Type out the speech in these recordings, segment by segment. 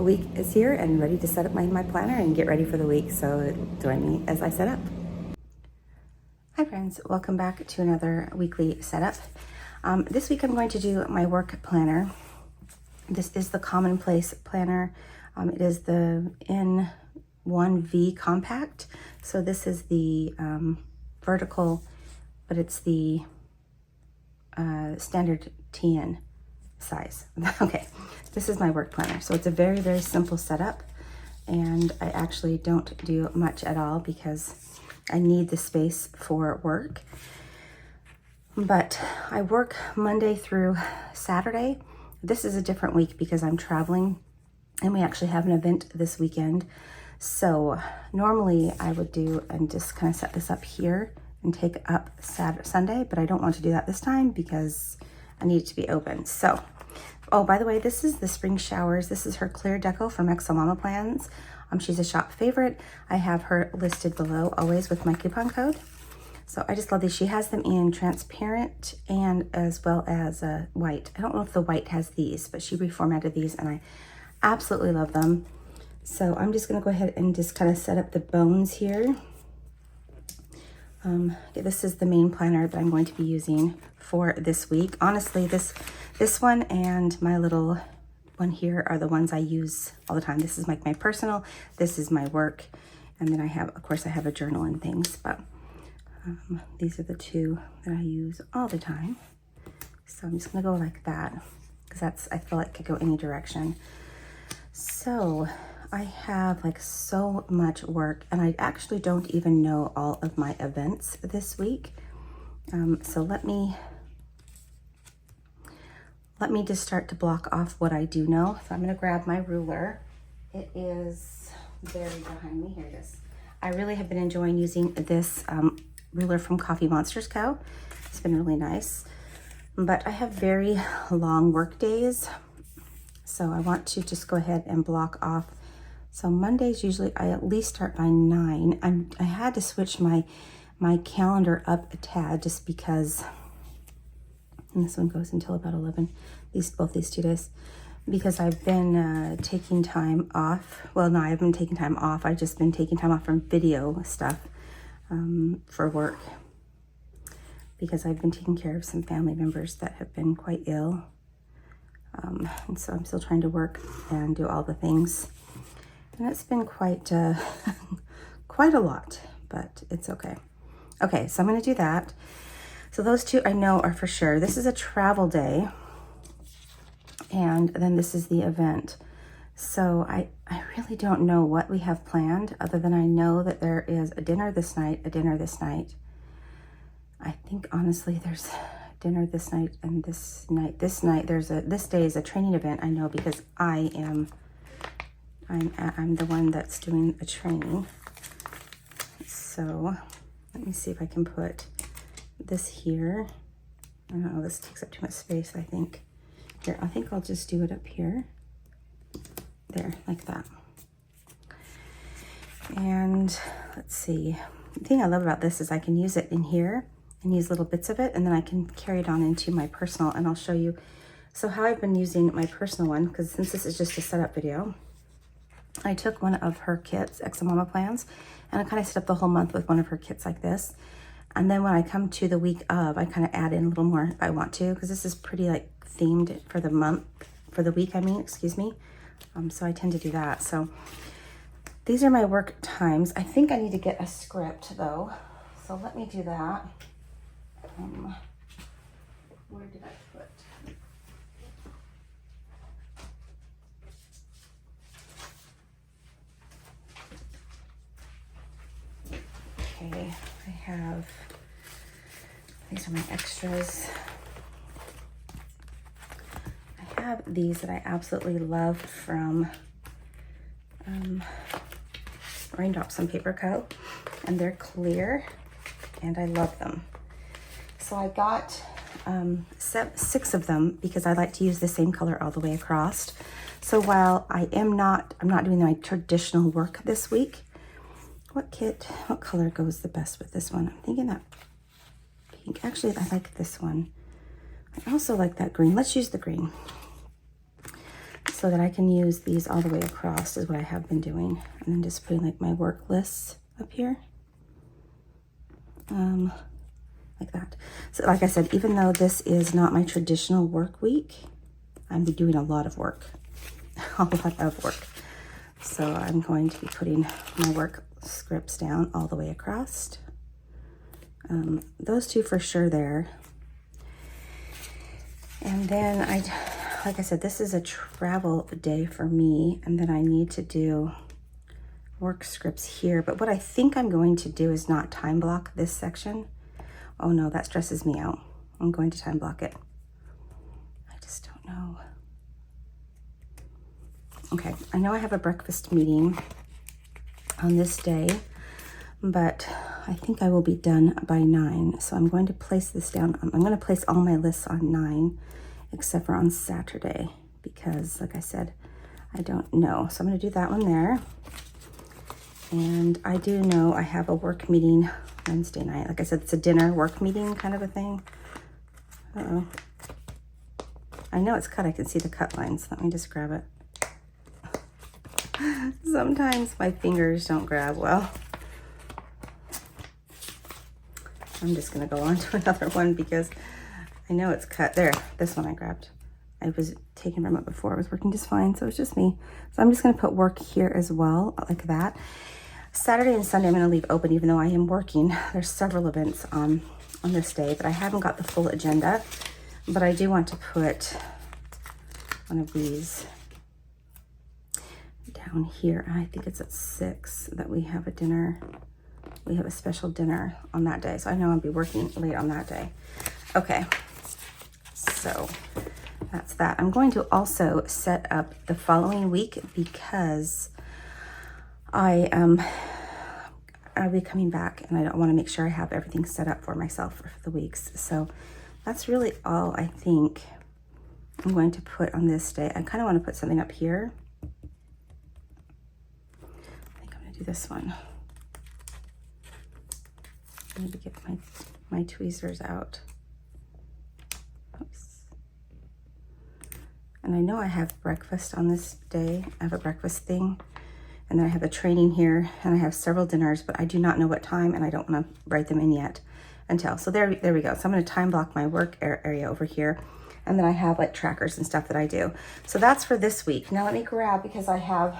week is here and ready to set up my planner and get ready for the week. So join me as I set up. Hi friends, welcome back to another weekly setup. This week I'm going to do my work planner. This is the Commonplace Planner. It is the N1V Compact. So this is the vertical, but it's the standard TN size. Okay, this is my work planner. So it's a very, very simple setup, and I actually don't do much at all because I need the space for work. But I work Monday through Saturday. This is a different week because I'm traveling and we actually have an event this weekend. So normally I would do and just kind of set this up here and take up Sunday, but I don't want to do that this time because I need it to be open. So, oh, by the way, this is the spring showers. This is her clear deco from XOXO Mama Plans. She's a shop favorite. I have her listed below always with my coupon code. So I just love these. She has them in transparent and as well as white. I don't know if the white has these, but she reformatted these and I absolutely love them. So I'm just gonna go ahead and just kind of set up the bones here. This is the main planner that I'm going to be using for this week. Honestly, this one and my little one here are the ones I use all the time. This is like my personal, this is my work, and then I have, of course, I have a journal and things, but these are the two that I use all the time. So I'm just gonna go like that because I feel like it could go any direction. So I have like so much work and I actually don't even know all of my events this week. So let me just start to block off what I do know. So I'm gonna grab my ruler. It is buried behind me. Here it is. I really have been enjoying using this ruler from Coffee Monsters Co. It's been really nice. But I have very long work days. So I want to just go ahead and block off. So Mondays, usually I at least start by 9. I had to switch my calendar up a tad just because, and this one goes until about 11, both these 2 days, because I've been taking time off. Well, no, I haven't been taking time off. I've just been taking time off from video stuff for work because I've been taking care of some family members that have been quite ill. And so I'm still trying to work and do all the things. And it's been quite quite a lot, but it's okay. Okay, so I'm gonna do that. So those two I know are for sure. This is a travel day, and then this is the event. So I really don't know what we have planned other than I know that there is a dinner this night, I think honestly there's dinner this night and this night. This day is a training event, I know, because I'm the one that's doing a training. So let me see if I can put this here. I don't know, this takes up too much space, I think. Here, I think I'll just do it up here. There, like that. And let's see. The thing I love about this is I can use it in here and use little bits of it, and then I can carry it on into my personal, and I'll show you. So how I've been using my personal one, because since this is just a setup video, I took one of her kits, XOXO Mama Plans, and I kind of set up the whole month with one of her kits like this. And then when I come to the week of, I kind of add in a little more if I want to, because this is pretty like themed for the month, for the week, I mean, excuse me. So I tend to do that. So these are my work times. I think I need to get a script though. So let me do that. Where did I put? Okay, I have, these are my extras. I have these that I absolutely love from Raindrops on Paper Co. And they're clear and I love them. So I got 6 of them because I like to use the same color all the way across. So while I'm not doing my traditional work this week, what color goes the best with this one? I'm thinking that pink. Actually, I like this one. I also like that green. Let's use the green. so that I can use these all the way across is what I have been doing. And then just putting like my work lists up here. Like that. So like I said, even though this is not my traditional work week, I'm doing a lot of work. A lot of work. So I'm going to be putting my work scripts down all the way across. Those two for sure there. And then like I said, this is a travel day for me, and then I need to do work scripts here. But what I think I'm going to do is not time block this section. Oh no, that stresses me out. I'm going to time block it. I just don't know. Okay, I know I have a breakfast meeting on this day, but I think I will be done by 9. So I'm going to place this down. I'm going to place all my lists on 9, except for on Saturday, because like I said, I don't know. So I'm going to do that one there. And I do know I have a work meeting Wednesday night. Like I said, it's a dinner work meeting kind of a thing. Uh-oh. I know it's cut. I can see the cut lines. Let me just grab it. Sometimes my fingers don't grab well. I'm just going to go on to another one because I know it's cut. There, this one I grabbed. I was taken from it before. It was working just fine, so it's just me. So I'm just going to put work here as well, like that. Saturday and Sunday I'm going to leave open, even though I am working. There's several events on this day, but I haven't got the full agenda. But I do want to put one of these down here. I think it's at 6 that we have a dinner. We have a special dinner on that day. So I know I'll be working late on that day. Okay, so that's that. I'm going to also set up the following week because I'll be coming back and I don't want to make sure I have everything set up for myself for the weeks. So that's really all I think I'm going to put on this day. I kind of want to put something up here. I think I'm going to do this one. I need to get my tweezers out. Oops. And I know I have breakfast on this day. I have a breakfast thing. And then I have a training here, and I have several dinners, but I do not know what time, and I don't want to write them in yet until. So there we go. So I'm going to time block my work area over here. And then I have like trackers and stuff that I do. So that's for this week. Now let me grab, because I'm going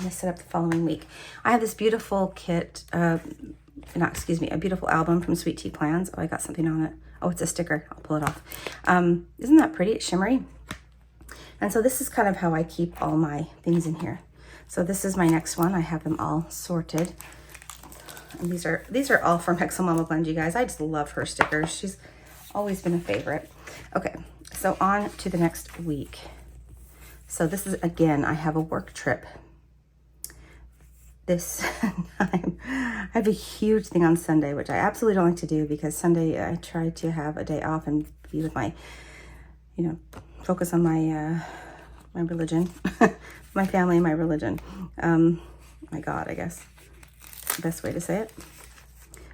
to set up the following week. I have this beautiful kit, a beautiful album from Sweet Tea Plans. Oh, I got something on it. Oh, it's a sticker. I'll pull it off. Isn't that pretty? It's shimmery. And so this is kind of how I keep all my things in here. So this is my next one. I have them all sorted. And these are all from XOXO Mama Blend, you guys. I just love her stickers. She's always been a favorite. Okay, so on to the next week. So this is, again, I have a work trip this time. I have a huge thing on Sunday, which I absolutely don't like to do, because Sunday I try to have a day off and be with my, focus on my my religion, my family, my religion, my God, I guess, the best way to say it.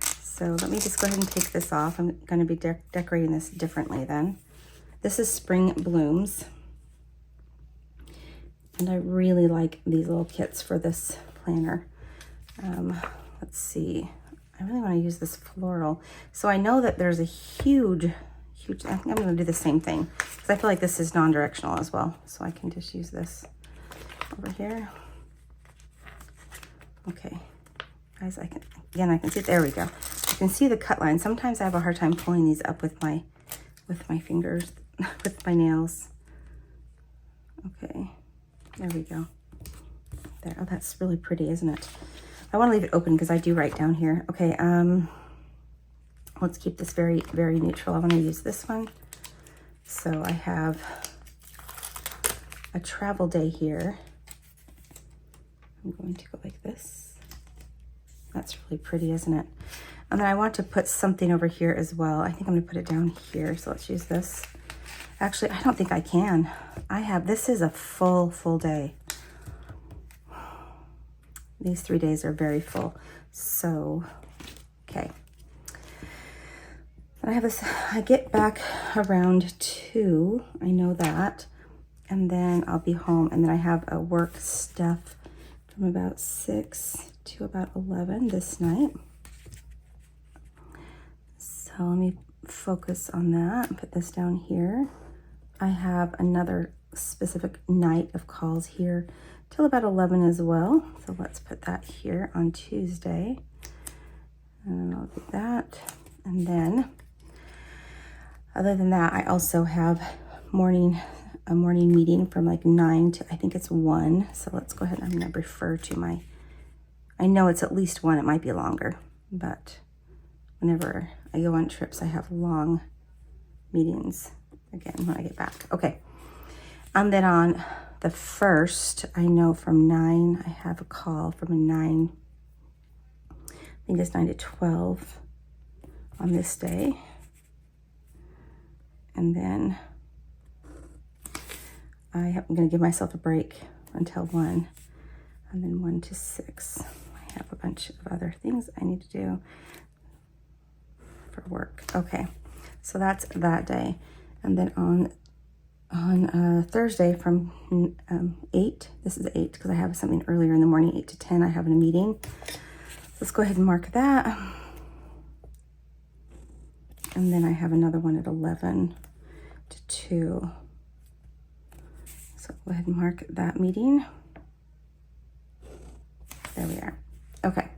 So let me just go ahead and take this off. I'm going to be decorating this differently then. This is Spring Blooms, and I really like these little kits for this planner. Let's see. I really want to use this floral. So I know that there's a huge, I think I'm going to do the same thing, because I feel like this is non-directional as well. So I can just use this over here. Okay, guys, I can see it. There we go. You can see the cut line. Sometimes I have a hard time pulling these up with my fingers, with my nails. Okay, there we go. There. Oh, that's really pretty, isn't it? I want to leave it open because I do write down here. Okay, let's keep this very, very neutral. I want to use this one. So I have a travel day here. I'm going to go like this. That's really pretty, isn't it? And then I want to put something over here as well. I think I'm going to put it down here. So let's use this. Actually, I don't think I can. This is a full day. These 3 days are very full. So, okay. And I have this, I get back around 2, I know that. And then I'll be home, and then I have a work stuff from about 6 to about 11 this night. So let me focus on that and put this down here. I have another specific night of calls here till about 11 as well. So let's put that here on Tuesday. And I'll do that. And then, other than that, I also have a morning meeting from like 9 to, I think it's 1. So let's go ahead. I'm going to refer to my, I know it's at least 1. It might be longer, but whenever I go on trips, I have long meetings again when I get back. Okay. And then on the 1st, I know from 9, I have a call from a 9, I think it's 9 to 12 on this day. And then I'm going to give myself a break until 1, and then 1 to 6. I have a bunch of other things I need to do for work. Okay, so that's that day. And then on Thursday from 8, this is 8 because I have something earlier in the morning, 8 to 10, I have a meeting. Let's go ahead and mark that. And then I have another one at 11 to 2. So go ahead and mark that meeting. There we are. Okay.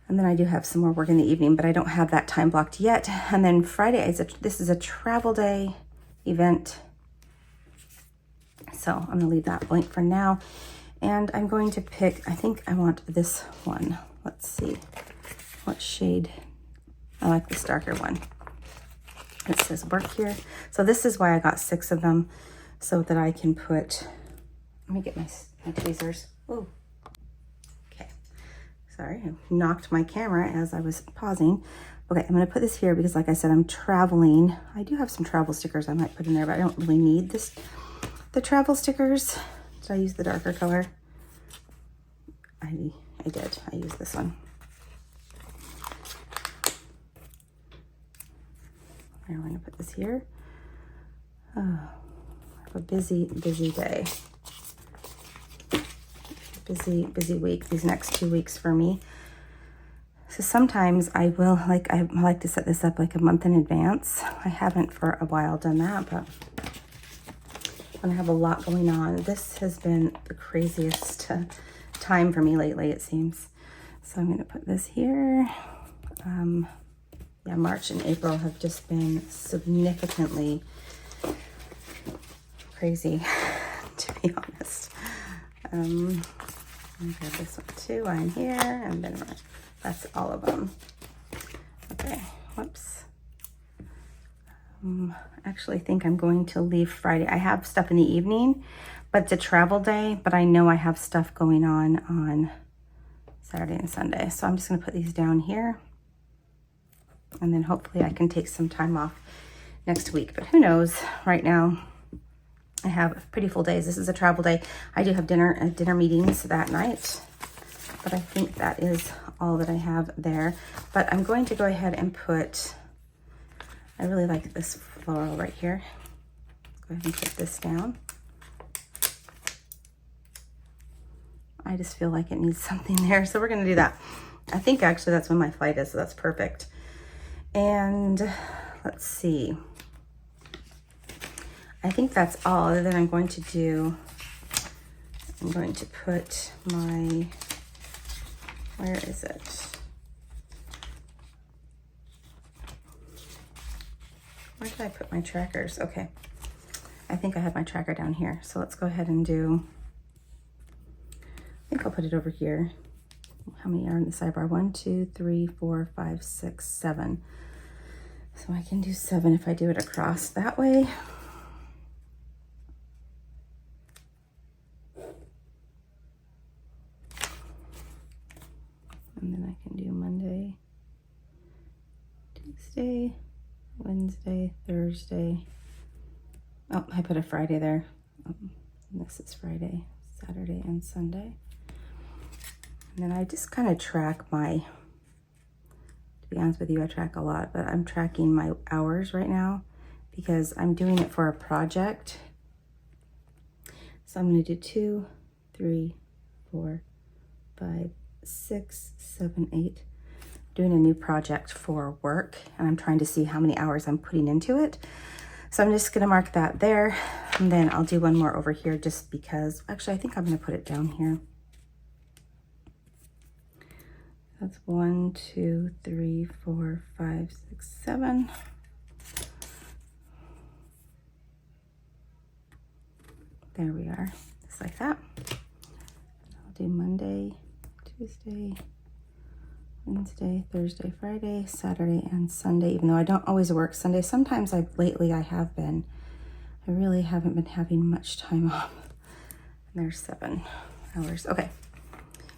And then I do have some more work in the evening, but I don't have that time blocked yet. And then Friday, this is a travel day event. So I'm gonna leave that blank for now. And I'm going to pick, I think I want this one. Let's see what shade. I like this darker one. It says work here. So this is why I got 6 of them, so that I can put, let me get my tweezers. Oh, okay. Sorry, I knocked my camera as I was pausing. Okay, I'm gonna put this here because like I said, I'm traveling. I do have some travel stickers I might put in there, but I don't really need the travel stickers. Did I use the darker color? I did, I used this one. I'm going to put this here. Oh, I have a busy day. Busy week, these next 2 weeks for me. So sometimes I will, I like to set this up like a month in advance. I haven't for a while done that, but when I have a lot going on, this has been the craziest time for me lately, it seems. So I'm going to put this here. Yeah, March and April have just been significantly crazy, to be honest. Let me grab this one too while I'm here, and then that's all of them. Okay, whoops. Actually, I think I'm going to leave Friday. I have stuff in the evening, but it's a travel day, but I know I have stuff going on Saturday and Sunday. So I'm just going to put these down here. And then hopefully I can take some time off next week, but who knows? Right now I have pretty full days. This is a travel day. I do have dinner meetings that night, but I think that is all that I have there. But I'm going to go ahead and put, I really like this floral right here. Go ahead and put this down. I just feel like it needs something there, so we're gonna do that. I think actually that's when my flight is, so that's perfect. And let's see. I think that's all. Other than I'm going to put my, where is it? Where did I put my trackers? Okay. I think I have my tracker down here. So let's go ahead and do, I think I'll put it over here. How many are in the sidebar? 1, 2, 3, 4, 5, 6, 7. So I can do 7 if I do it across that way. And then I can do Monday, Tuesday, Wednesday, Thursday. Oh, I put a Friday there. This is Friday, Saturday, and Sunday. And then I just kind of track my To be honest with you, I track a lot, but I'm tracking my hours right now because I'm doing it for a project. So I'm going to do 2, 3, 4, 5, 6, 7, 8. Doing a new project for work, and I'm trying to see how many hours I'm putting into it. So I'm just going to mark that there, and then I'll do one more over here just because, actually, I think I'm going to put it down here. That's 1, 2, 3, 4, 5, 6, 7. There we are, just like that. I'll do Monday, Tuesday, Wednesday, Thursday, Friday, Saturday, and Sunday, even though I don't always work Sunday. Sometimes lately I have been. I really haven't been having much time off. And there's 7 hours. Okay,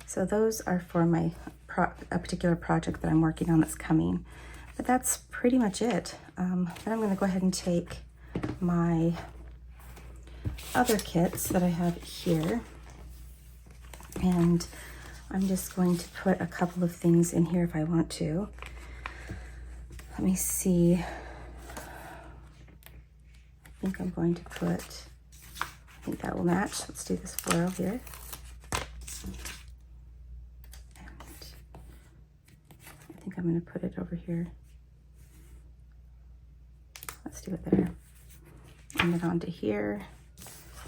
so those are for my a particular project that I'm working on that's coming. But that's pretty much it. Then I'm going to go ahead and take my other kits that I have here, and I'm just going to put a couple of things in here if I want to. Let me see. I think I'm going to put, I think that will match. Let's do this floral here. And I think I'm going to put it over here. Let's do it there. And then onto here.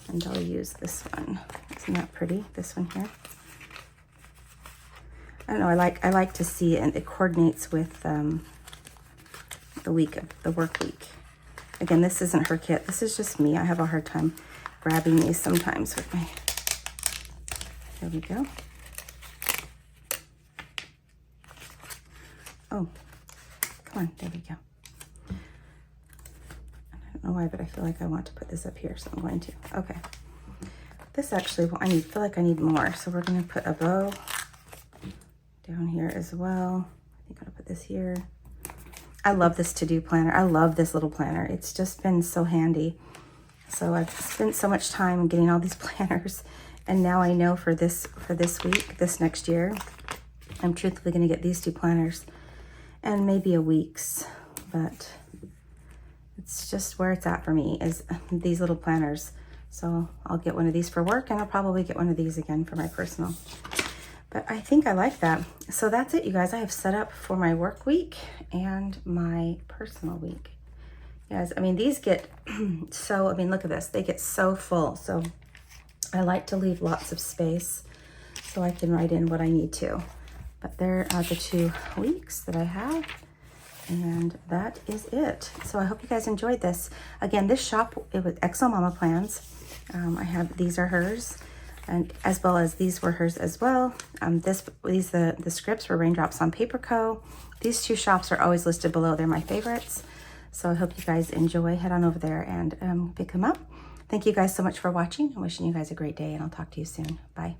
And I'll use this one. Isn't that pretty? This one here. I don't know, I like to see it, and it coordinates with the work week. Again, this isn't her kit. This is just me. I have a hard time grabbing these sometimes with my, there we go. Oh, come on, there we go. I don't know why, but I feel like I want to put this up here, so I'm going to. Okay. This actually, I feel like I need more, so we're gonna put a bow down here as well. I think I'm gonna put this here. I love this to-do planner. I love this little planner. It's just been so handy. So I've spent so much time getting all these planners, and now I know for this week, this next year, I'm truthfully gonna get these 2 planners and maybe a week's, but it's just where it's at for me is these little planners. So I'll get one of these for work, and I'll probably get one of these again for my personal. But I think I like that. So that's it, you guys. I have set up for my work week and my personal week. Guys, I mean, these get so, I mean, look at this. They get so full. So I like to leave lots of space so I can write in what I need to. But there are the 2 weeks that I have. And that is it. So I hope you guys enjoyed this. Again, this shop, it was XO Mama Plans. I have, these are hers, and as well as these were hers as well. The scripts were Raindrops on Paper Co. These 2 shops are always listed below. They're my favorites. So I hope you guys enjoy. Head on over there and pick them up. Thank you guys so much for watching. I'm wishing you guys a great day, and I'll talk to you soon. Bye.